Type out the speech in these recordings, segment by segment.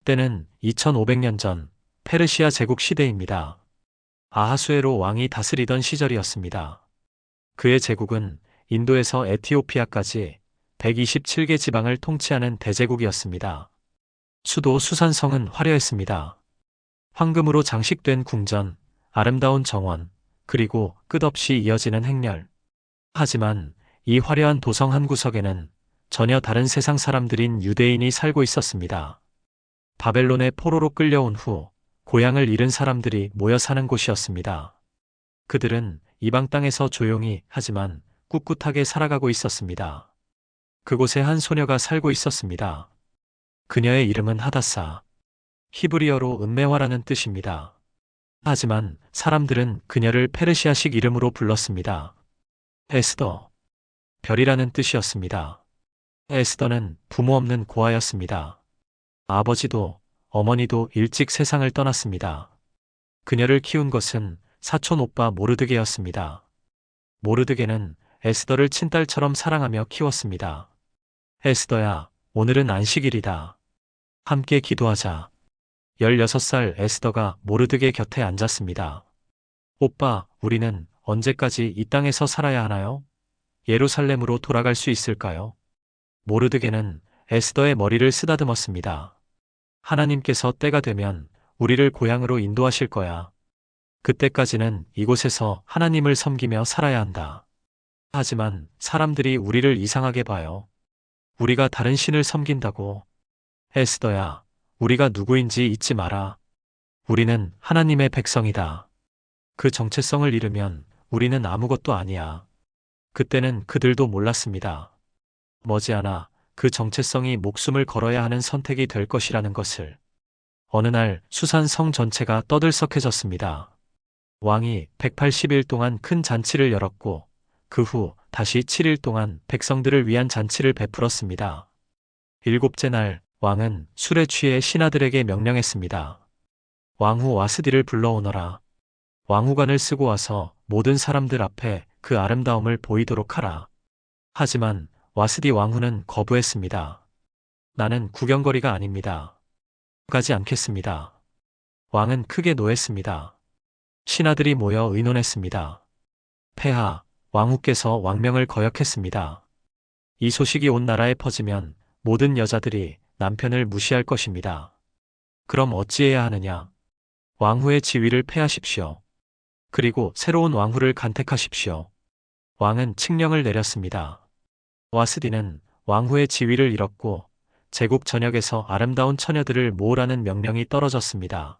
때는 2500년 전 페르시아 제국 시대입니다. 아하수에로 왕이 다스리던 시절이었습니다. 그의 제국은 인도에서 에티오피아까지 127개 지방을 통치하는 대제국이었습니다. 수도 수산성은 화려했습니다. 황금으로 장식된 궁전, 아름다운 정원, 그리고 끝없이 이어지는 행렬. 하지만 이 화려한 도성 한 구석에는 전혀 다른 세상 사람들인 유대인이 살고 있었습니다. 바벨론의 포로로 끌려온 후 고향을 잃은 사람들이 모여 사는 곳이었습니다. 그들은 이방 땅에서 조용히 하지만 꿋꿋하게 살아가고 있었습니다. 그곳에 한 소녀가 살고 있었습니다. 그녀의 이름은 하다사. 히브리어로 은메화라는 뜻입니다. 하지만 사람들은 그녀를 페르시아식 이름으로 불렀습니다. 에스더. 별이라는 뜻이었습니다. 에스더는 부모 없는 고아였습니다. 아버지도 어머니도 일찍 세상을 떠났습니다. 그녀를 키운 것은 사촌 오빠 모르드게였습니다. 모르드게는 에스더를 친딸처럼 사랑하며 키웠습니다. 에스더야, 오늘은 안식일이다. 함께 기도하자. 16살 에스더가 모르드게 곁에 앉았습니다. 오빠, 우리는 언제까지 이 땅에서 살아야 하나요? 예루살렘으로 돌아갈 수 있을까요? 모르드게는 에스더의 머리를 쓰다듬었습니다. 하나님께서 때가 되면 우리를 고향으로 인도하실 거야. 그때까지는 이곳에서 하나님을 섬기며 살아야 한다. 하지만 사람들이 우리를 이상하게 봐요. 우리가 다른 신을 섬긴다고. 에스더야, 우리가 누구인지 잊지 마라. 우리는 하나님의 백성이다. 그 정체성을 잃으면 우리는 아무것도 아니야. 그때는 그들도 몰랐습니다. 머지않아 그 정체성이 목숨을 걸어야 하는 선택이 될 것이라는 것을. 어느 날 수산 성 전체가 떠들썩해졌습니다. 왕이 180일 동안 큰 잔치를 열었고 그 후 다시 7일 동안 백성들을 위한 잔치를 베풀었습니다. 일곱째 날 왕은 술에 취해 신하들에게 명령했습니다. 왕후 와스디를 불러오너라. 왕후관을 쓰고 와서 모든 사람들 앞에 그 아름다움을 보이도록 하라. 하지만 와스디 왕후는 거부했습니다. 나는 구경거리가 아닙니다. 가지 않겠습니다. 왕은 크게 노했습니다. 신하들이 모여 의논했습니다. 폐하, 왕후께서 왕명을 거역했습니다. 이 소식이 온 나라에 퍼지면 모든 여자들이 남편을 무시할 것입니다. 그럼 어찌해야 하느냐? 왕후의 지위를 폐하십시오. 그리고 새로운 왕후를 간택하십시오. 왕은 칙령을 내렸습니다. 와스디는 왕후의 지위를 잃었고 제국 전역에서 아름다운 처녀들을 모으라는 명령이 떨어졌습니다.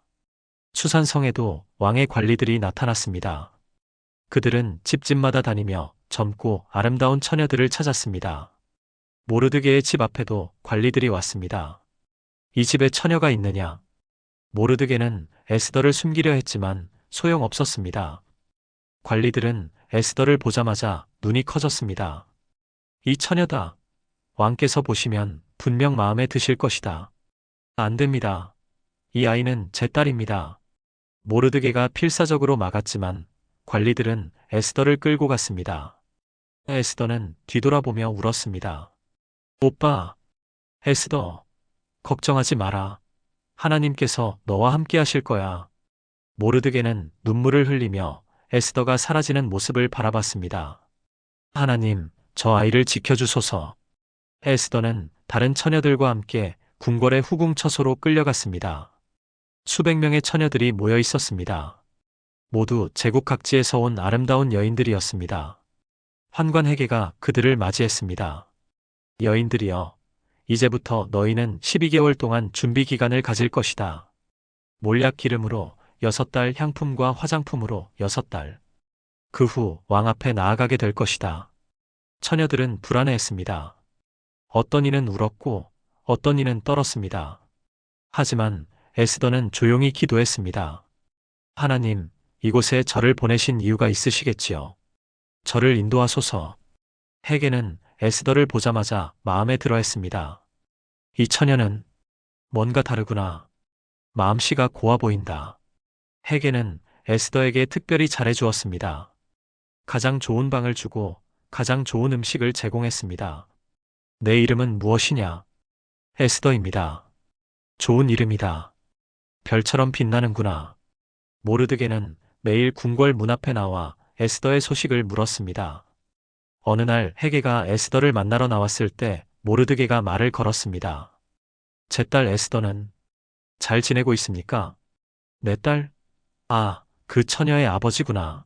수산성에도 왕의 관리들이 나타났습니다. 그들은 집집마다 다니며 젊고 아름다운 처녀들을 찾았습니다. 모르드게의 집 앞에도 관리들이 왔습니다. 이 집에 처녀가 있느냐? 모르드게는 에스더를 숨기려 했지만 소용없었습니다. 관리들은 에스더를 보자마자 눈이 커졌습니다. 이 처녀다. 왕께서 보시면 분명 마음에 드실 것이다. 안 됩니다. 이 아이는 제 딸입니다. 모르드게가 필사적으로 막았지만 관리들은 에스더를 끌고 갔습니다. 에스더는 뒤돌아보며 울었습니다. 오빠, 에스더, 걱정하지 마라. 하나님께서 너와 함께 하실 거야. 모르드게는 눈물을 흘리며 에스더가 사라지는 모습을 바라봤습니다. 하나님, 저 아이를 지켜주소서. 에스더는 다른 처녀들과 함께 궁궐의 후궁처소로 끌려갔습니다. 수백 명의 처녀들이 모여 있었습니다. 모두 제국 각지에서 온 아름다운 여인들이었습니다. 환관회계가 그들을 맞이했습니다. 여인들이여, 이제부터 너희는 12개월 동안 준비 기간을 가질 것이다. 몰약 기름으로 6달, 향품과 화장품으로 6달. 그 후 왕 앞에 나아가게 될 것이다. 처녀들은 불안해했습니다. 어떤 이는 울었고 어떤 이는 떨었습니다. 하지만 에스더는 조용히 기도했습니다. 하나님, 이곳에 저를 보내신 이유가 있으시겠지요. 저를 인도하소서. 헤게는 에스더를 보자마자 마음에 들어했습니다. 이 처녀는 뭔가 다르구나. 마음씨가 고와 보인다. 헤게는 에스더에게 특별히 잘해주었습니다. 가장 좋은 방을 주고 가장 좋은 음식을 제공했습니다. 내 이름은 무엇이냐? 에스더입니다. 좋은 이름이다. 별처럼 빛나는구나. 모르드게는 매일 궁궐 문 앞에 나와 에스더의 소식을 물었습니다. 어느 날 헤게가 에스더를 만나러 나왔을 때 모르드게가 말을 걸었습니다. 제 딸 에스더는 잘 지내고 있습니까? 내 딸? 아, 그 처녀의 아버지구나.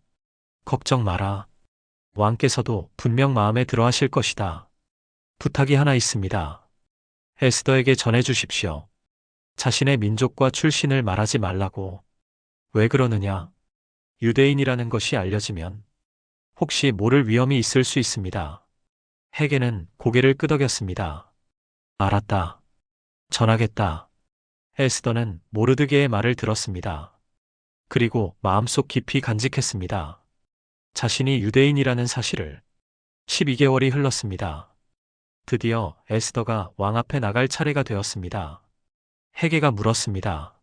걱정 마라. 왕께서도 분명 마음에 들어 하실 것이다. 부탁이 하나 있습니다. 에스더에게 전해 주십시오. 자신의 민족과 출신을 말하지 말라고. 왜 그러느냐? 유대인이라는 것이 알려지면 혹시 모를 위험이 있을 수 있습니다. 헤게는 고개를 끄덕였습니다. 알았다. 전하겠다. 에스더는 모르드게의 말을 들었습니다. 그리고 마음속 깊이 간직했습니다. 자신이 유대인이라는 사실을. 12개월이 흘렀습니다. 드디어 에스더가 왕 앞에 나갈 차례가 되었습니다. 헤게가 물었습니다.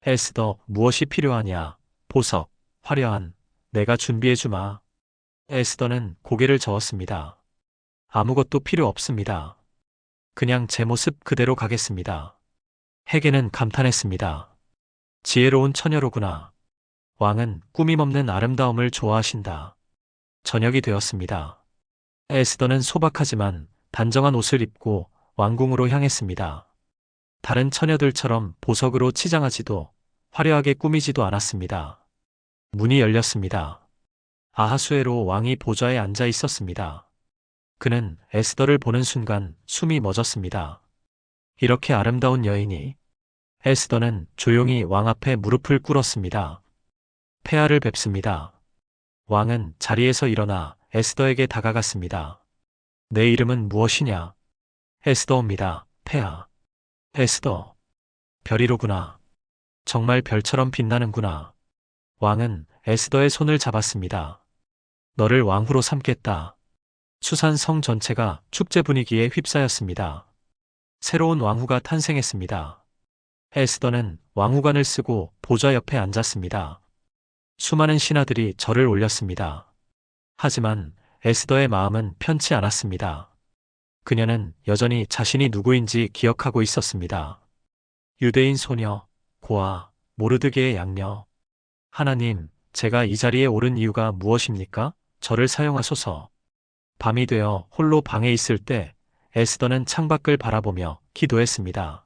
에스더, 무엇이 필요하냐? 보석, 화려한, 내가 준비해주마. 에스더는 고개를 저었습니다. 아무것도 필요 없습니다. 그냥 제 모습 그대로 가겠습니다. 헤게는 감탄했습니다. 지혜로운 처녀로구나. 왕은 꾸밈없는 아름다움을 좋아하신다. 저녁이 되었습니다. 에스더는 소박하지만 단정한 옷을 입고 왕궁으로 향했습니다. 다른 처녀들처럼 보석으로 치장하지도 화려하게 꾸미지도 않았습니다. 문이 열렸습니다. 아하수에로 왕이 보좌에 앉아 있었습니다. 그는 에스더를 보는 순간 숨이 멎었습니다. 이렇게 아름다운 여인이. 에스더는 조용히 왕 앞에 무릎을 꿇었습니다. 폐하를 뵙습니다. 왕은 자리에서 일어나 에스더에게 다가갔습니다. 내 이름은 무엇이냐? 에스더입니다, 폐하. 에스더. 별이로구나. 정말 별처럼 빛나는구나. 왕은 에스더의 손을 잡았습니다. 너를 왕후로 삼겠다. 수산 성 전체가 축제 분위기에 휩싸였습니다. 새로운 왕후가 탄생했습니다. 에스더는 왕후관을 쓰고 보좌 옆에 앉았습니다. 수많은 신하들이 절을 올렸습니다. 하지만 에스더의 마음은 편치 않았습니다. 그녀는 여전히 자신이 누구인지 기억하고 있었습니다. 유대인 소녀, 고아, 모르드게의 양녀. 하나님, 제가 이 자리에 오른 이유가 무엇입니까? 저를 사용하소서. 밤이 되어 홀로 방에 있을 때 에스더는 창밖을 바라보며 기도했습니다.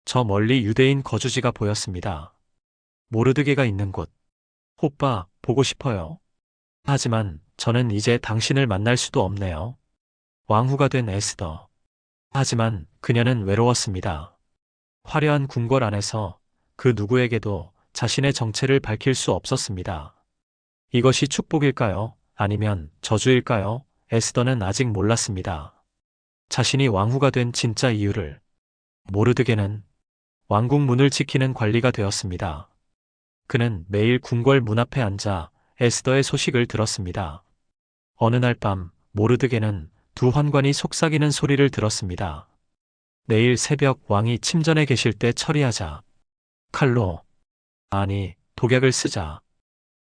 저 멀리 유대인 거주지가 보였습니다. 모르드게가 있는 곳. 오빠, 보고 싶어요. 하지만 저는 이제 당신을 만날 수도 없네요. 왕후가 된 에스더. 하지만 그녀는 외로웠습니다. 화려한 궁궐 안에서 그 누구에게도 자신의 정체를 밝힐 수 없었습니다. 이것이 축복일까요? 아니면 저주일까요? 에스더는 아직 몰랐습니다. 자신이 왕후가 된 진짜 이유를. 모르드게는 왕궁 문을 지키는 관리가 되었습니다. 그는 매일 궁궐 문 앞에 앉아 에스더의 소식을 들었습니다. 어느 날 밤 모르드게는 두 환관이 속삭이는 소리를 들었습니다. 내일 새벽 왕이 침전에 계실 때 처리하자. 칼로. 아니, 독약을 쓰자.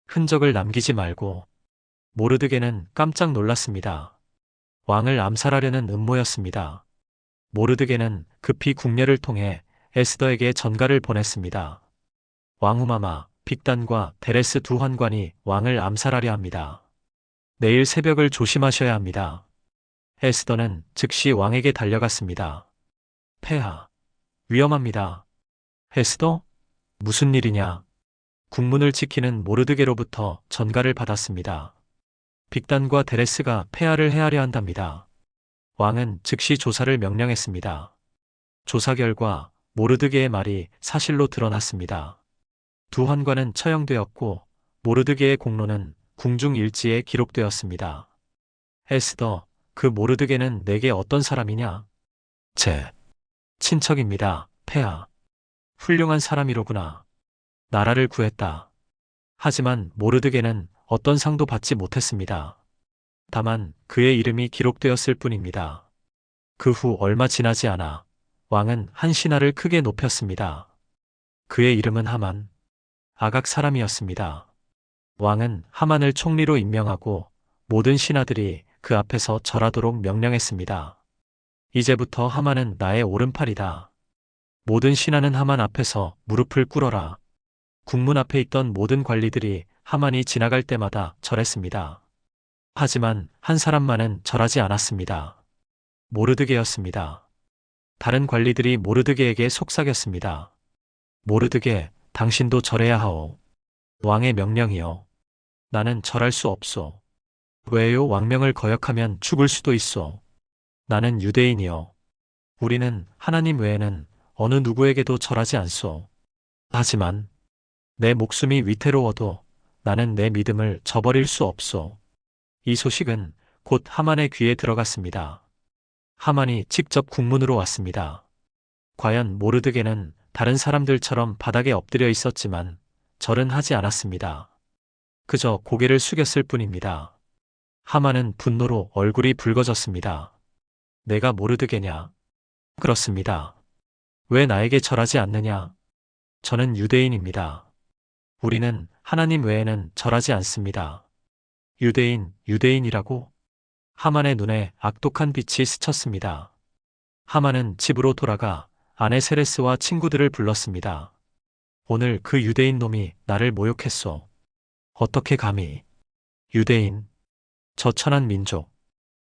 흔적을 남기지 말고. 모르드게는 깜짝 놀랐습니다. 왕을 암살하려는 음모였습니다. 모르드게는 급히 궁녀를 통해 에스더에게 전가를 보냈습니다. 왕후마마, 빅단과 데레스 두 환관이 왕을 암살하려 합니다. 내일 새벽을 조심하셔야 합니다. 에스더는 즉시 왕에게 달려갔습니다. 폐하. 위험합니다. 에스더? 무슨 일이냐? 국문을 지키는 모르드게로부터 전가를 받았습니다. 빅단과 데레스가 폐하를 해하려 한답니다. 왕은 즉시 조사를 명령했습니다. 조사 결과 모르드게의 말이 사실로 드러났습니다. 두 환관은 처형되었고 모르드게의 공로는 궁중 일지에 기록되었습니다. 에스더, 그 모르드게는 내게 어떤 사람이냐? 제 친척입니다, 폐하. 훌륭한 사람이로구나. 나라를 구했다. 하지만 모르드게는 어떤 상도 받지 못했습니다. 다만 그의 이름이 기록되었을 뿐입니다. 그 후 얼마 지나지 않아 왕은 한 신하를 크게 높였습니다. 그의 이름은 하만. 아각 사람이었습니다. 왕은 하만을 총리로 임명하고 모든 신하들이 그 앞에서 절하도록 명령했습니다. 이제부터 하만은 나의 오른팔이다. 모든 신하는 하만 앞에서 무릎을 꿇어라. 국문 앞에 있던 모든 관리들이 하만이 지나갈 때마다 절했습니다. 하지만 한 사람만은 절하지 않았습니다. 모르드게였습니다. 다른 관리들이 모르드게에게 속삭였습니다. 모르드게, 당신도 절해야 하오. 왕의 명령이요. 나는 절할 수 없소. 왜요? 왕명을 거역하면 죽을 수도 있소. 나는 유대인이요. 우리는 하나님 외에는 어느 누구에게도 절하지 않소. 하지만 내 목숨이 위태로워도 나는 내 믿음을 저버릴 수 없소. 이 소식은 곧 하만의 귀에 들어갔습니다. 하만이 직접 국문으로 왔습니다. 과연 모르드게는 다른 사람들처럼 바닥에 엎드려 있었지만 절은 하지 않았습니다. 그저 고개를 숙였을 뿐입니다. 하만은 분노로 얼굴이 붉어졌습니다. 내가 모르드게냐? 그렇습니다. 왜 나에게 절하지 않느냐? 저는 유대인입니다. 우리는 하나님 외에는 절하지 않습니다. 유대인이라고? 하만의 눈에 악독한 빛이 스쳤습니다. 하만은 집으로 돌아가 아내 세레스와 친구들을 불렀습니다. 오늘 그 유대인 놈이 나를 모욕했소. 어떻게 감히? 유대인, 저 천한 민족,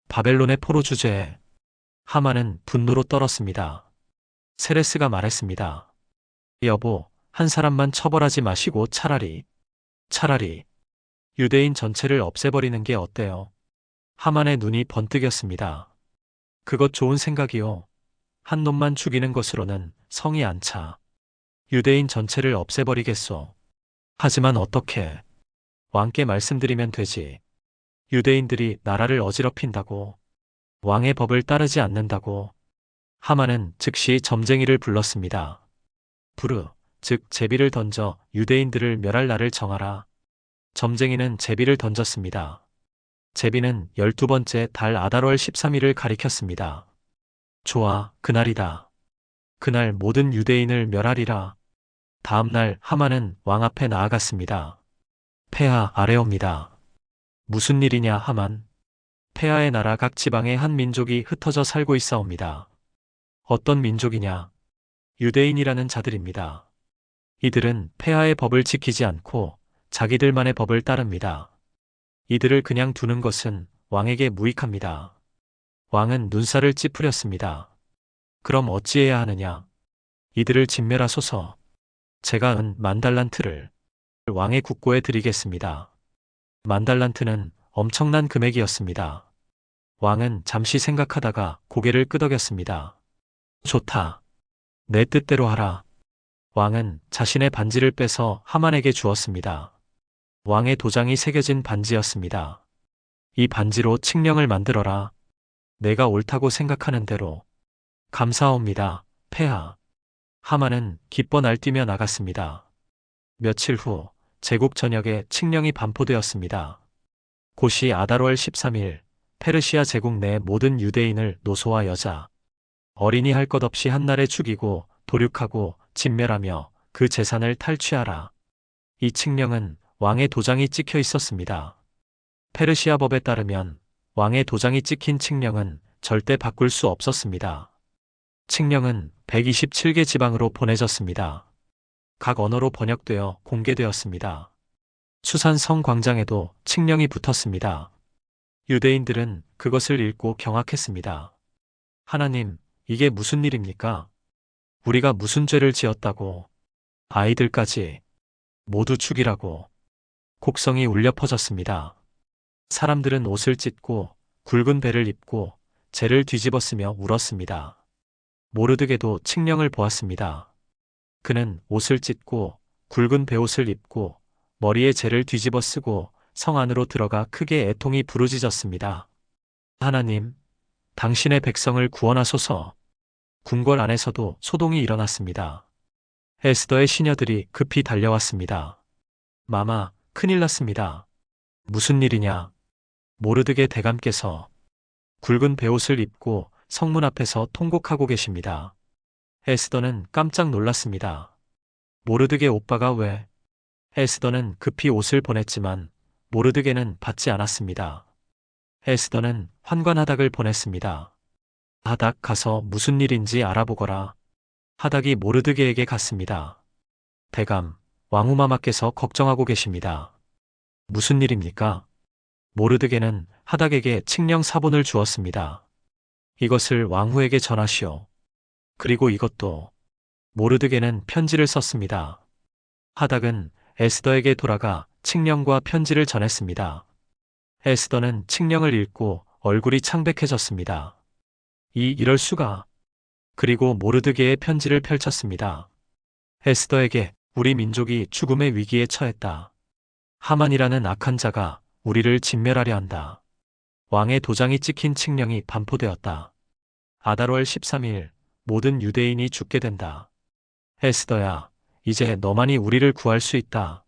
바벨론의 포로 주제에. 하만은 분노로 떨었습니다. 세레스가 말했습니다. 여보, 한 사람만 처벌하지 마시고 차라리 유대인 전체를 없애버리는 게 어때요? 하만의 눈이 번뜩였습니다. 그것 좋은 생각이요. 한 놈만 죽이는 것으로는 성이 안 차. 유대인 전체를 없애버리겠소. 하지만 어떻게? 왕께 말씀드리면 되지. 유대인들이 나라를 어지럽힌다고. 왕의 법을 따르지 않는다고. 하만은 즉시 점쟁이를 불렀습니다. 부르, 즉 제비를 던져 유대인들을 멸할 날을 정하라. 점쟁이는 제비를 던졌습니다. 제비는 12번째 달 아달월 13일을 가리켰습니다. 좋아, 그날이다. 그날 모든 유대인을 멸하리라. 다음 날 하만은 왕 앞에 나아갔습니다. 폐하 아뢰옵니다. 무슨 일이냐 하만. 폐하의 나라 각 지방에 한 민족이 흩어져 살고 있사옵니다. 어떤 민족이냐? 유대인이라는 자들입니다. 이들은 폐하의 법을 지키지 않고 자기들만의 법을 따릅니다. 이들을 그냥 두는 것은 왕에게 무익합니다. 왕은 눈살을 찌푸렸습니다. 그럼 어찌해야 하느냐? 이들을 진멸하소서. 제가 은 10,000달란트를 왕의 국고에 드리겠습니다. 10,000달란트는 엄청난 금액이었습니다. 왕은 잠시 생각하다가 고개를 끄덕였습니다. 좋다. 내 뜻대로 하라. 왕은 자신의 반지를 빼서 하만에게 주었습니다. 왕의 도장이 새겨진 반지였습니다. 이 반지로 칙령을 만들어라. 내가 옳다고 생각하는 대로. 감사옵니다, 폐하. 하만은 기뻐 날뛰며 나갔습니다. 며칠 후 제국 전역에 칙령이 반포되었습니다. 곧이 아달월 13일 페르시아 제국 내 모든 유대인을 노소와 여자, 어린이 할 것 없이 한날에 죽이고 도륙하고 진멸하며 그 재산을 탈취하라. 이 칙령은 왕의 도장이 찍혀 있었습니다. 페르시아 법에 따르면 왕의 도장이 찍힌 칙령은 절대 바꿀 수 없었습니다. 칙령은 127개 지방으로 보내졌습니다. 각 언어로 번역되어 공개되었습니다. 수산성 광장에도 칙령이 붙었습니다. 유대인들은 그것을 읽고 경악했습니다. 하나님, 이게 무슨 일입니까? 우리가 무슨 죄를 지었다고? 아이들까지 모두 죽이라고. 곡성이 울려 퍼졌습니다. 사람들은 옷을 찢고 굵은 배를 입고 재를 뒤집어 쓰며 울었습니다. 모르드게도 칙령을 보았습니다. 그는 옷을 찢고 굵은 베옷을 입고 머리에 재를 뒤집어 쓰고 성 안으로 들어가 크게 애통이 부르짖었습니다. 하나님, 당신의 백성을 구원하소서. 궁궐 안에서도 소동이 일어났습니다. 에스더의 시녀들이 급히 달려왔습니다. 마마, 큰일 났습니다. 무슨 일이냐? 모르드게 대감께서 굵은 베옷을 입고 성문 앞에서 통곡하고 계십니다. 에스더는 깜짝 놀랐습니다. 모르드게 오빠가 왜? 에스더는 급히 옷을 보냈지만 모르드게는 받지 않았습니다. 에스더는 환관 하닥을 보냈습니다. 하닥 가서 무슨 일인지 알아보거라. 하닥이 모르드게에게 갔습니다. 대감, 왕후마마께서 걱정하고 계십니다. 무슨 일입니까? 모르드게는 하닥에게 칙령 사본을 주었습니다. 이것을 왕후에게 전하시오. 그리고 이것도. 모르드게는 편지를 썼습니다. 하닥은 에스더에게 돌아가 칙령과 편지를 전했습니다. 에스더는 칙령을 읽고 얼굴이 창백해졌습니다. 이럴 수가. 그리고 모르드게의 편지를 펼쳤습니다. 에스더에게 우리 민족이 죽음의 위기에 처했다. 하만이라는 악한 자가 우리를 진멸하려 한다. 왕의 도장이 찍힌 칙령이 반포되었다. 아달월 13일 모든 유대인이 죽게 된다. 에스더야, 이제 너만이 우리를 구할 수 있다.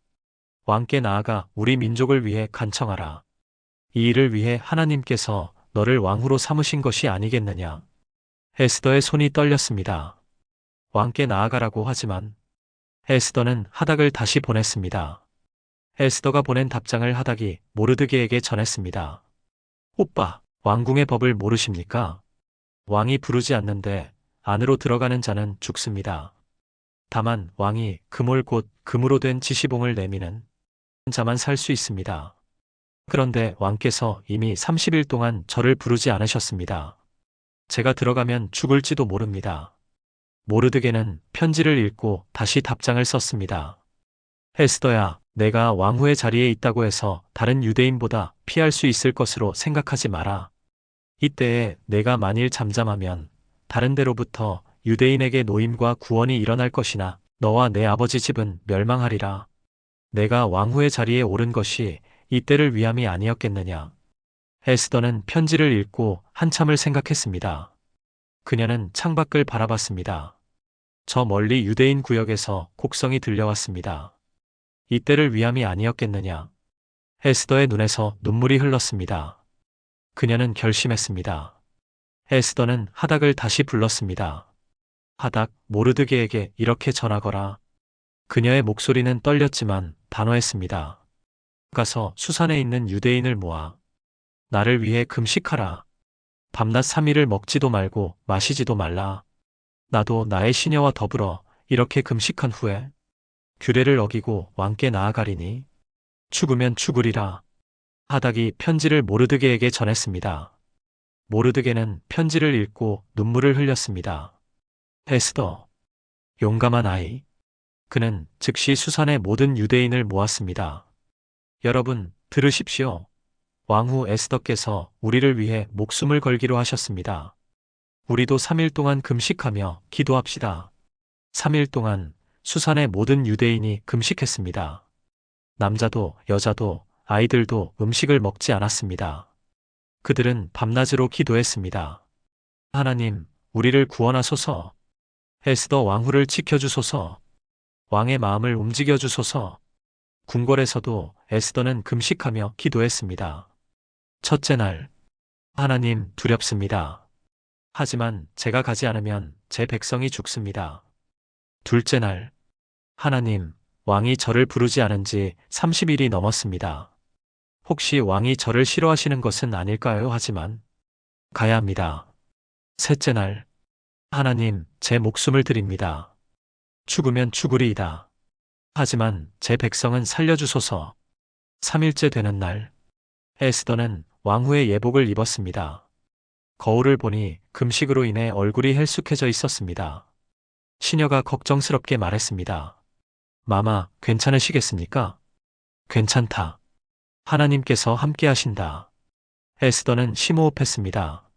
왕께 나아가 우리 민족을 위해 간청하라. 이 일을 위해 하나님께서 너를 왕후로 삼으신 것이 아니겠느냐. 에스더의 손이 떨렸습니다. 왕께 나아가라고 하지만 에스더는 하닥을 다시 보냈습니다. 에스더가 보낸 답장을 하닥이 모르드게에게 전했습니다. 오빠, 왕궁의 법을 모르십니까? 왕이 부르지 않는데 안으로 들어가는 자는 죽습니다. 다만 왕이 금올 곧 금으로 된 지시봉을 내미는 자만 살 수 있습니다. 그런데 왕께서 이미 30일 동안 저를 부르지 않으셨습니다. 제가 들어가면 죽을지도 모릅니다. 모르드게는 편지를 읽고 다시 답장을 썼습니다. 에스더야, 내가 왕후의 자리에 있다고 해서 다른 유대인보다 피할 수 있을 것으로 생각하지 마라. 이때에 내가 만일 잠잠하면 다른 데로부터 유대인에게 노임과 구원이 일어날 것이나 너와 내 아버지 집은 멸망하리라. 내가 왕후의 자리에 오른 것이 이때를 위함이 아니었겠느냐. 에스더는 편지를 읽고 한참을 생각했습니다. 그녀는 창밖을 바라봤습니다. 저 멀리 유대인 구역에서 곡성이 들려왔습니다. 이때를 위함이 아니었겠느냐. 에스더의 눈에서 눈물이 흘렀습니다. 그녀는 결심했습니다. 에스더는 하닥을 다시 불렀습니다. 하닥, 모르드게에게 이렇게 전하거라. 그녀의 목소리는 떨렸지만 단호했습니다. 가서 수산에 있는 유대인을 모아 나를 위해 금식하라. 밤낮 3일을 먹지도 말고 마시지도 말라. 나도 나의 시녀와 더불어 이렇게 금식한 후에 규례를 어기고 왕께 나아가리니 죽으면 죽으리라. 하닥이 편지를 모르드게에게 전했습니다. 모르드게는 편지를 읽고 눈물을 흘렸습니다. 에스더, 용감한 아이. 그는 즉시 수산의 모든 유대인을 모았습니다. 여러분, 들으십시오. 왕후 에스더께서 우리를 위해 목숨을 걸기로 하셨습니다. 우리도 3일 동안 금식하며 기도합시다. 3일 동안 수산의 모든 유대인이 금식했습니다. 남자도 여자도 아이들도 음식을 먹지 않았습니다. 그들은 밤낮으로 기도했습니다. 하나님, 우리를 구원하소서. 에스더 왕후를 지켜주소서. 왕의 마음을 움직여주소서. 궁궐에서도 에스더는 금식하며 기도했습니다. 첫째 날, 하나님, 두렵습니다. 하지만 제가 가지 않으면 제 백성이 죽습니다. 둘째 날, 하나님, 왕이 저를 부르지 않은 지 30일이 넘었습니다. 혹시 왕이 저를 싫어하시는 것은 아닐까요? 하지만 가야 합니다. 셋째 날, 하나님, 제 목숨을 드립니다. 죽으면 죽으리이다. 하지만 제 백성은 살려주소서. 3일째 되는 날, 에스더는 왕후의 예복을 입었습니다. 거울을 보니 금식으로 인해 얼굴이 헬쑥해져 있었습니다. 시녀가 걱정스럽게 말했습니다. 마마, 괜찮으시겠습니까? 괜찮다. 하나님께서 함께 하신다. 에스더는 심호흡했습니다.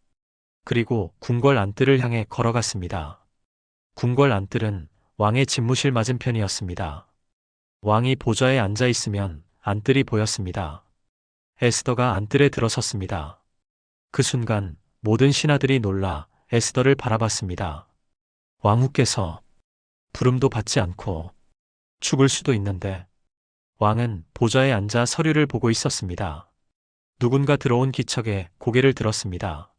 그리고 궁궐 안뜰을 향해 걸어갔습니다. 궁궐 안뜰은 왕의 집무실 맞은편이었습니다. 왕이 보좌에 앉아 있으면 안뜰이 보였습니다. 에스더가 안뜰에 들어섰습니다. 그 순간 모든 신하들이 놀라 에스더를 바라봤습니다. 왕후께서 부름도 받지 않고 죽을 수도 있는데. 왕은 보좌에 앉아 서류를 보고 있었습니다. 누군가 들어온 기척에 고개를 들었습니다.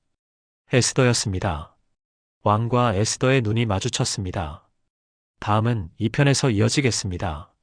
에스더였습니다. 왕과 에스더의 눈이 마주쳤습니다. 다음은 2편에서 이어지겠습니다.